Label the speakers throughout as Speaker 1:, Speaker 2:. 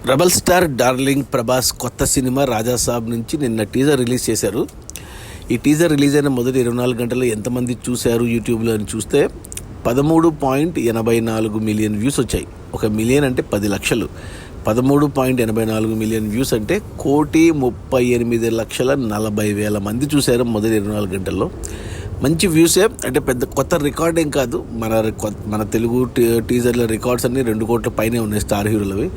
Speaker 1: Rebel star darling Prabhas కొత్త cinema Raja Saab నుంచి నిన్న టీజర్ రిలీజ్ చేశారు. ఈ టీజర్ రిలీజ్ అయిన మొదటి 24 గంటల్లో ఎంతమంది చూశారు యూట్యూబ్లో అని చూస్తే 13.84 మిలియన్ వ్యూస్ వచ్చాయి. 1 మిలియన్ అంటే 10 లక్షలు. 13.84 మిలియన్ వ్యూస్ అంటే 1,38,40,40,000 మంది చూశారు మొదటి 24 గంటల్లో. మంచి వ్యూసే, అంటే పెద్ద కొత్త రికార్డ్ ఏం కాదు. మన తెలుగు టీజర్ల రికార్డ్స్ అన్నీ 2 కోట్ల పైనే ఉన్నాయి స్టార్ హీరోలవి.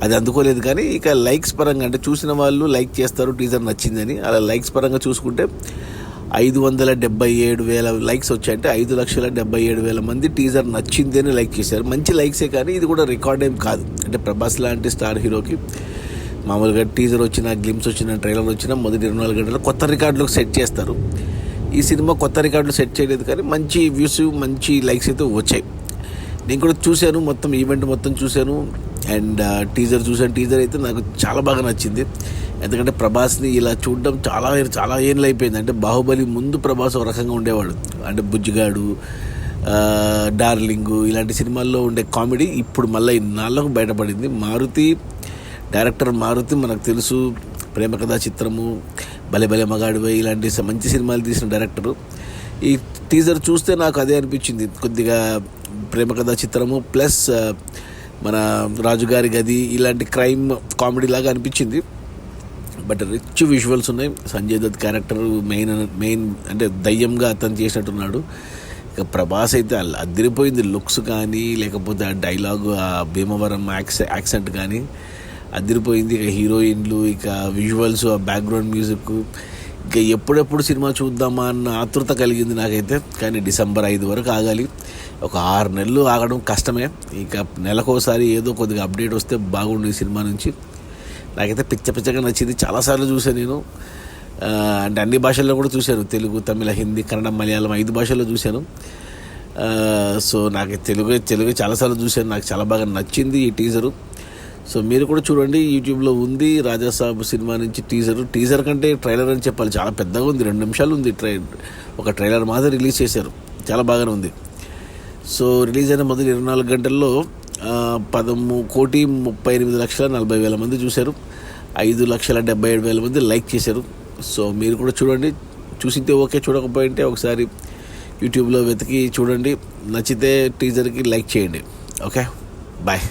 Speaker 1: అది అందుకోలేదు. కానీ ఇక లైక్స్ పరంగా అంటే చూసిన వాళ్ళు లైక్ చేస్తారు టీజర్ నచ్చిందని. అలా లైక్స్ పరంగా చూసుకుంటే 577,000 లైక్స్ వచ్చాయంటే 5,77,000 మంది టీజర్ నచ్చింది అని లైక్ చేశారు. మంచి లైక్సే, కానీ ఇది కూడా రికార్డ్ ఏం కాదు. అంటే ప్రభాస్ లాంటి స్టార్ హీరోకి మామూలుగా టీజర్ వచ్చిన, గ్లిమ్స్ వచ్చిన, ట్రైలర్ వచ్చిన మొదటి 24 గంటలు కొత్త రికార్డులకు సెట్ చేస్తారు. ఈ సినిమా కొత్త రికార్డులు సెట్ చేయలేదు, కానీ మంచి వ్యూస్, మంచి లైక్స్ అయితే వచ్చాయి. నేను కూడా చూశాను, మొత్తం ఈవెంట్ మొత్తం చూశాను అండ్ టీజర్ చూశాను. టీజర్ అయితే నాకు చాలా బాగా నచ్చింది. ఎందుకంటే ప్రభాస్ని ఇలా చూడడం చాలా ఏళ్ళు అయిపోయింది. అంటే బాహుబలి ముందు ప్రభాస్ ఒక రకంగా ఉండేవాడు. అంటే బుజ్జిగాడు, డార్లింగు ఇలాంటి సినిమాల్లో ఉండే కామెడీ ఇప్పుడు మళ్ళీ ఇన్నాళ్ళకు బయటపడింది. డైరెక్టర్ మారుతి మనకు తెలుసు, ప్రేమ కథా చిత్రము, భలే భలే మగాడివై ఇలాంటి మంచి సినిమాలు తీసిన డైరెక్టరు. ఈ టీజర్ చూస్తే నాకు అదే అనిపించింది. కొద్దిగా ప్రేమ కథా చిత్రము ప్లస్ మన రాజుగారి గది ఇలాంటి క్రైమ్ కామెడీ లాగా అనిపించింది. బట్ రిచ్ విజువల్స్ ఉన్నాయి. సంజయ్ దత్ క్యారెక్టర్ మెయిన్ అంటే దయ్యంగా అతను చేసినట్టున్నాడు. ఇక ప్రభాస్ అయితే అదిరిపోయింది. లుక్స్ కానీ, లేకపోతే ఆ డైలాగు, ఆ భీమవరం యాక్సెంట్ కానీ అదిరిపోయింది. ఇక హీరోయిన్లు, ఇక విజువల్స్, ఆ బ్యాక్గ్రౌండ్ మ్యూజిక్, ఇక ఎప్పుడెప్పుడు సినిమా చూద్దామా అన్న ఆతృత కలిగింది నాకైతే. కానీ డిసెంబర్ 5 వరకు ఆగాలి. ఒక 6 నెలలు ఆగడం కష్టమే. ఇక నెలకోసారి ఏదో కొద్దిగా అప్డేట్ వస్తే బాగుండు ఈ సినిమా నుంచి. నాకైతే పిచ్చగా నచ్చింది. చాలాసార్లు చూశాను నేను. అంటే అన్ని భాషల్లో కూడా చూశాను. తెలుగు, తమిళ, హిందీ, కన్నడ, మలయాళం 5 భాషల్లో చూశాను. సో నాకు తెలుగు చాలాసార్లు చూశాను. నాకు చాలా బాగా నచ్చింది ఈ టీజరు. సో మీరు కూడా చూడండి, యూట్యూబ్లో ఉంది రాజాసాబ్ సినిమా నుంచి టీజర్ కంటే ట్రైలర్ అని చెప్పాలి. చాలా పెద్దగా ఉంది, 2 నిమిషాలు ఉంది. ఒక ట్రైలర్ మాత్రం రిలీజ్ చేశారు, చాలా బాగానే ఉంది. సో రిలీజ్ అయిన మొదటి 24 గంటల్లో 13,38,40,000 మంది చూశారు. 5,77,000 మంది లైక్ చేశారు. సో మీరు కూడా చూడండి. చూసింటే ఓకే, చూడకపోయింటే ఒకసారి యూట్యూబ్లో వెతికి చూడండి. నచ్చితే టీజర్కి లైక్ చేయండి. Okay, bye.